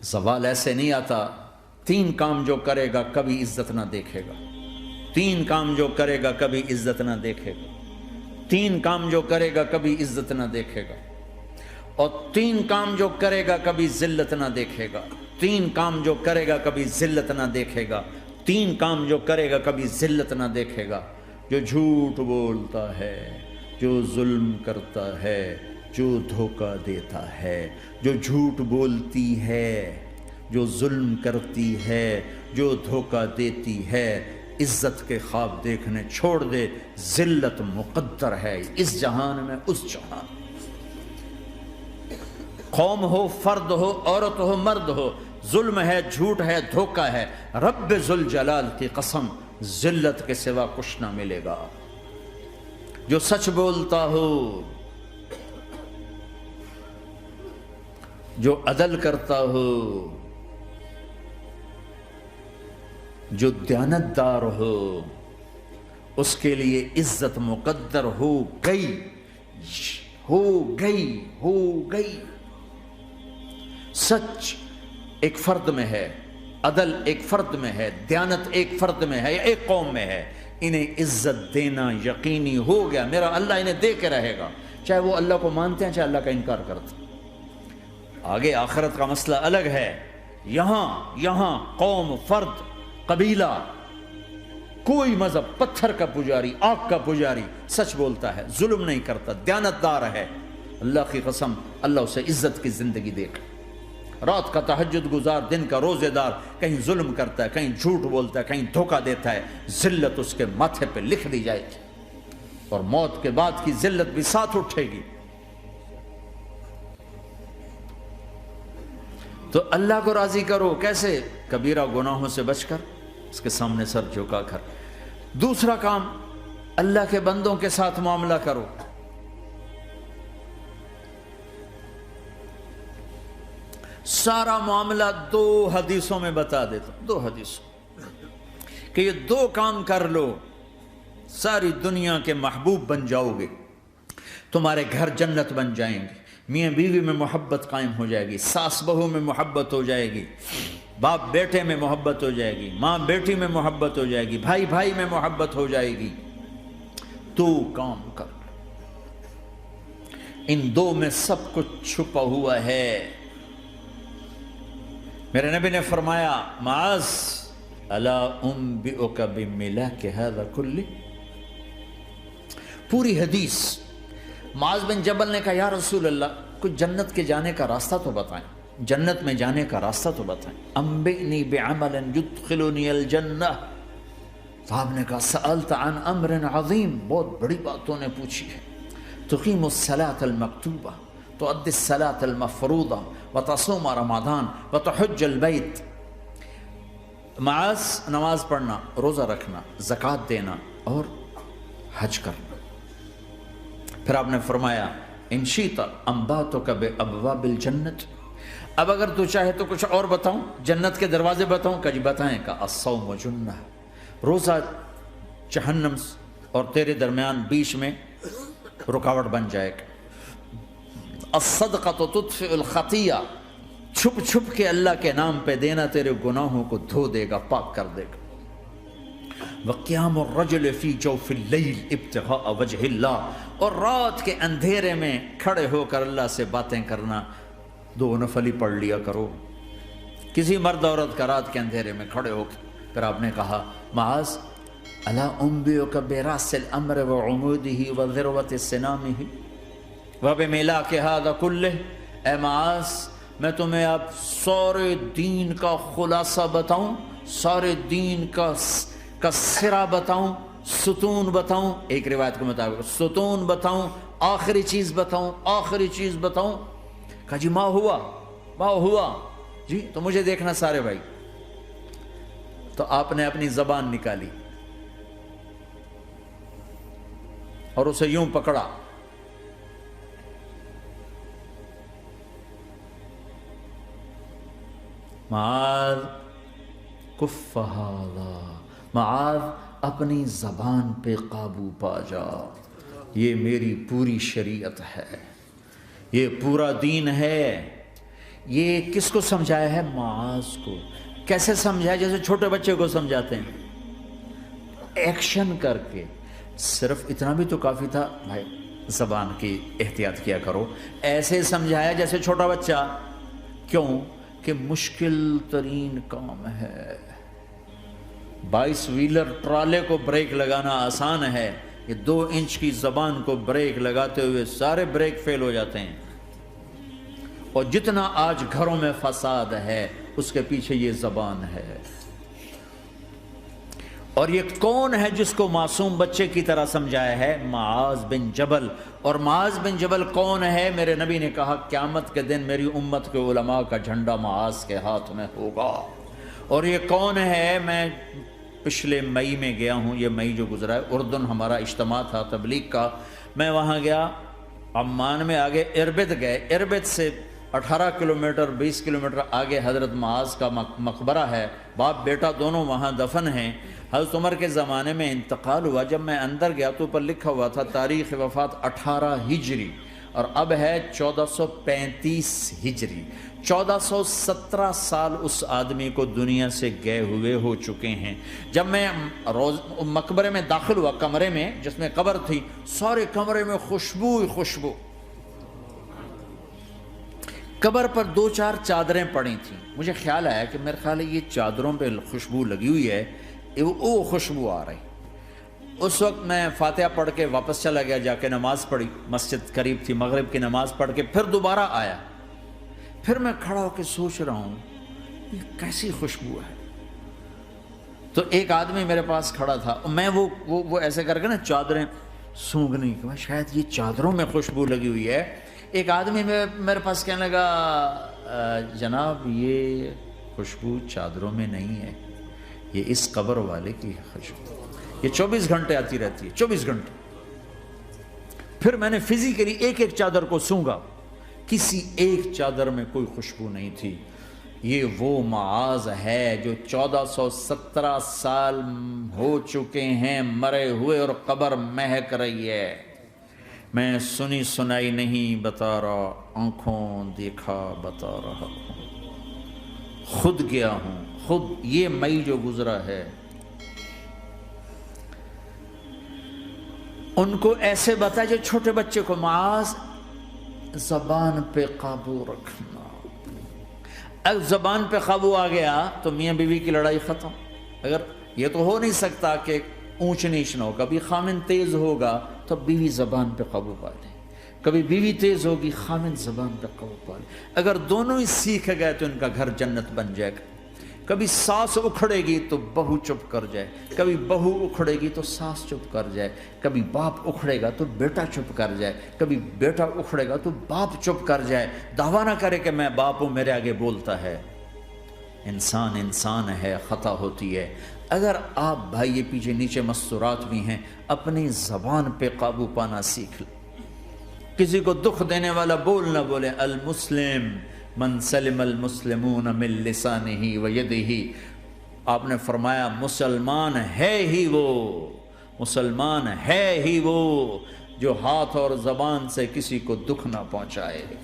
زوال ایسے نہیں آتا. 3 کام جو کرے گا کبھی عزت نہ دیکھے گا. 3 کام جو کرے گا کبھی عزت نہ دیکھے گا. 3 کام جو کرے گا کبھی عزت نہ دیکھے گا. اور 3 کام جو کرے گا کبھی ذلت نہ دیکھے گا. 3 کام جو کرے گا کبھی ذلت نہ دیکھے گا. 3 کام جو کرے گا کبھی ذلت نہ دیکھے گا. جو جھوٹ بولتا ہے، جو ظلم کرتا ہے، جو دھوکہ دیتا ہے، جو جھوٹ بولتی ہے، جو ظلم کرتی ہے، جو دھوکہ دیتی ہے، عزت کے خواب دیکھنے چھوڑ دے. ذلت مقدر ہے اس جہان میں اس جہان. قوم ہو، فرد ہو، عورت ہو، مرد ہو، ظلم ہے، جھوٹ ہے، دھوکہ ہے، رب ذوالجلال کی قسم ذلت کے سوا کچھ نہ ملے گا. جو سچ بولتا ہو، جو عدل کرتا ہو، جو دیانتدار ہو، اس کے لیے عزت مقدر ہو گئی، ہو گئی، ہو گئی. سچ ایک فرد میں ہے، عدل ایک فرد میں ہے، دیانت ایک فرد میں ہے یا ایک قوم میں ہے. انہیں عزت دینا یقینی ہو گیا. میرا اللہ انہیں دے کے رہے گا، چاہے وہ اللہ کو مانتے ہیں چاہے اللہ کا انکار کرتے ہیں. آگے آخرت کا مسئلہ الگ ہے. یہاں قوم، فرد، قبیلہ، کوئی مذہب، پتھر کا پجاری، آگ کا پجاری سچ بولتا ہے، ظلم نہیں کرتا، دیانتدار ہے، اللہ کی قسم اللہ اسے عزت کی زندگی دے گا. رات کا تہجد گزار، دن کا روزے دار، کہیں ظلم کرتا ہے، کہیں جھوٹ بولتا ہے، کہیں دھوکہ دیتا ہے، ذلت اس کے ماتھے پہ لکھ دی جائے گی اور موت کے بعد کی ذلت بھی ساتھ اٹھے گی. تو اللہ کو راضی کرو. کیسے؟ کبیرہ گناہوں سے بچ کر، اس کے سامنے سر جھکا کر. دوسرا کام، اللہ کے بندوں کے ساتھ معاملہ کرو. سارا معاملہ 2 حدیثوں میں بتا دیتا ہوں. 2 حدیثوں کہ یہ 2 کام کر لو، ساری دنیا کے محبوب بن جاؤ گے. تمہارے گھر جنت بن جائیں گے. میاں بیوی میں محبت قائم ہو جائے گی، ساس بہو میں محبت ہو جائے گی، باپ بیٹے میں محبت ہو جائے گی، ماں بیٹی میں محبت ہو جائے گی، بھائی بھائی میں محبت ہو جائے گی. 2 کام کر لو. ان 2 میں سب کچھ چھپا ہوا ہے. میرے نبی نے فرمایا معاذ الا انبئک بملاک ھذا کلہ. پوری حدیث. معاذ بن جبل نے کہا یا رسول اللہ کچھ جنت کے جانے کا راستہ تو بتائیں، جنت میں جانے کا راستہ تو بتائیں. انبئنی بعمل یدخلنی الجنہ. صاحب نے کہا سألت عن امر عظیم، بہت بڑی باتوں نے پوچھی ہے. تقیم الصلاۃ المکتوبہ، تؤدی الصلاۃ المفروضہ، وتصوم رمضان، وتحج البیت. معاذ نماز پڑھنا، روزہ رکھنا، زکوٰۃ دینا اور حج کرنا. پھر آپ نے فرمایا ان شئت انباتک بابواب الجنت. اب اگر تو چاہے تو کچھ اور بتاؤں، جنت کے دروازے بتاؤں؟ کہ جی بتائیں. کہ الصوم جنہ، روزہ جہنم اور تیرے درمیان بیچ میں رکاوٹ بن جائے گا. الصدقۃ تطفئ الخطیہ، چھپ چھپ کے اللہ کے نام پہ دینا تیرے گناہوں کو دھو دے گا، پاک کر دے گا. وقیام الرجل فی جوف اللیل ابتغاء وجہ اللہ، اور رات کے اندھیرے میں کھڑے ہو کر اللہ سے باتیں کرنا. 2 نفل ہی پڑھ لیا کرو، کسی مرد عورت کا رات کے اندھیرے میں کھڑے ہو کے. پھر آپ نے کہا معاذ الا انبئک براس الامر وعمودہ وذروۃ سنامہ وبملاک ھذا کلہ. اے معاذ میں تمہیں اب سارے دین کا خلاصہ بتاؤں، سارے دین کا سرا بتاؤں، ستون بتاؤں. ایک روایت کے مطابق ستون بتاؤں، آخری چیز بتاؤں، آخری چیز بتاؤں. کہا جی ما ہوا جی تو مجھے دیکھنا سارے بھائی. تو آپ نے اپنی زبان نکالی اور اسے یوں پکڑا. معاذ کف ھذا، معاذ اپنی زبان پہ قابو پا جا. یہ میری پوری شریعت ہے، یہ پورا دین ہے، یہ کس کو سمجھایا ہے؟ معاذ کو۔ کیسے سمجھایا؟ جیسے چھوٹے بچے کو سمجھاتے ہیں، ایکشن کر کے۔ صرف اتنا بھی تو کافی تھا، بھائی زبان کی احتیاط کیا کرو، ایسے سمجھایا جیسے چھوٹا بچہ۔ کیوں کہ مشکل ترین کام ہے۔ 22 ویلر ٹرالے کو بریک لگانا آسان ہے، یہ 2 انچ کی زبان کو بریک لگاتے ہوئے سارے بریک فیل ہو جاتے ہیں۔ اور جتنا آج گھروں میں فساد ہے اس کے پیچھے یہ زبان ہے۔ اور یہ کون ہے جس کو معصوم بچے کی طرح سمجھایا ہے؟ معاذ بن جبل۔ اور معاذ بن جبل کون ہے؟ میرے نبی نے کہا قیامت کے دن میری امت کے علماء کا جھنڈا معاذ کے ہاتھ میں ہوگا۔ اور یہ کون ہے؟ میں پچھلے مئی میں گیا ہوں، یہ مئی جو گزرا ہے، اردن ہمارا اجتماع تھا تبلیغ کا، میں وہاں گیا، عمان میں آگے اربد گئے، اربد سے 18 کلومیٹر 20 کلومیٹر آگے حضرت معاذ کا مقبرہ ہے، باپ بیٹا دونوں وہاں دفن ہیں۔ حضرت عمر کے زمانے میں انتقال ہوا، جب میں اندر گیا تو اوپر لکھا ہوا تھا تاریخ وفات 18 ہجری، اور اب ہے 1435 ہجری۔ 1417 سال اس آدمی کو دنیا سے گئے ہوئے ہو چکے ہیں۔ جب میں مقبرے میں داخل ہوا، کمرے میں جس میں قبر تھی، سارے کمرے میں خوشبو ہی خوشبو۔ قبر پر 2-4 چادریں پڑی تھیں، مجھے خیال آیا کہ میرے خیال ہے یہ چادروں پہ خوشبو لگی ہوئی ہے، وہ خوشبو آ رہی۔ اس وقت میں فاتحہ پڑھ کے واپس چلا گیا، جا کے نماز پڑھی، مسجد قریب تھی، مغرب کی نماز پڑھ کے پھر دوبارہ آیا، پھر میں کھڑا ہو کے سوچ رہا ہوں یہ کیسی خوشبو ہے۔ تو ایک آدمی میرے پاس کھڑا تھا، میں وہ ایسے کر کے نا چادریں سونگھنے کی، شاید یہ چادروں میں خوشبو لگی ہوئی ہے۔ ایک آدمی میرے پاس کہنے لگا جناب یہ خوشبو چادروں میں نہیں ہے، یہ اس قبر والے کی خوشبو، یہ 24 گھنٹے آتی رہتی ہے، 24 گھنٹے۔ پھر میں نے فزیکلی ایک ایک چادر کو سونگا، کسی ایک چادر میں کوئی خوشبو نہیں تھی۔ یہ وہ معاذ ہے جو 1417 سال ہو چکے ہیں مرے ہوئے، اور قبر مہک رہی ہے۔ میں سنی سنائی نہیں بتا رہا، آنکھوں دیکھا بتا رہا ہوں، خود گیا ہوں، خود یہ مئی جو گزرا ہے۔ ان کو ایسے بتا جو چھوٹے بچے کو، معاذ زبان پہ قابو رکھنا۔ اگر زبان پہ قابو آ گیا تو میاں بیوی کی لڑائی ختم۔ اگر یہ تو ہو نہیں سکتا کہ اونچ نیچ نہ ہو، کبھی خامن تیز ہوگا تو بیوی زبان پہ قابو پا لے، کبھی بیوی تیز ہوگی خامن زبان پہ قابو پا لے۔ اگر دونوں ہی سیکھ گئے تو ان کا گھر جنت بن جائے گا۔ کبھی ساس اکھڑے گی تو بہو چپ کر جائے، کبھی بہو اکھڑے گی تو ساس چپ کر جائے، کبھی باپ اکھڑے گا تو بیٹا چپ کر جائے، کبھی بیٹا اکھڑے گا تو باپ چپ کر جائے، دعویٰ نہ کرے کہ میں باپ ہوں میرے آگے بولتا ہے۔ انسان ہے، خطا ہوتی ہے۔ اگر آپ بھائی یہ پیچھے نیچے مستورات بھی ہیں، اپنی زبان پہ قابو پانا سیکھ لیں۔ کسی کو دکھ دینے والا بول نہ بولے۔ المسلم من سلم المسلمون من لسانہ و یدہ، آپ نے فرمایا مسلمان ہے ہی وہ، مسلمان ہے ہی وہ جو ہاتھ اور زبان سے کسی کو دکھ نہ پہنچائے۔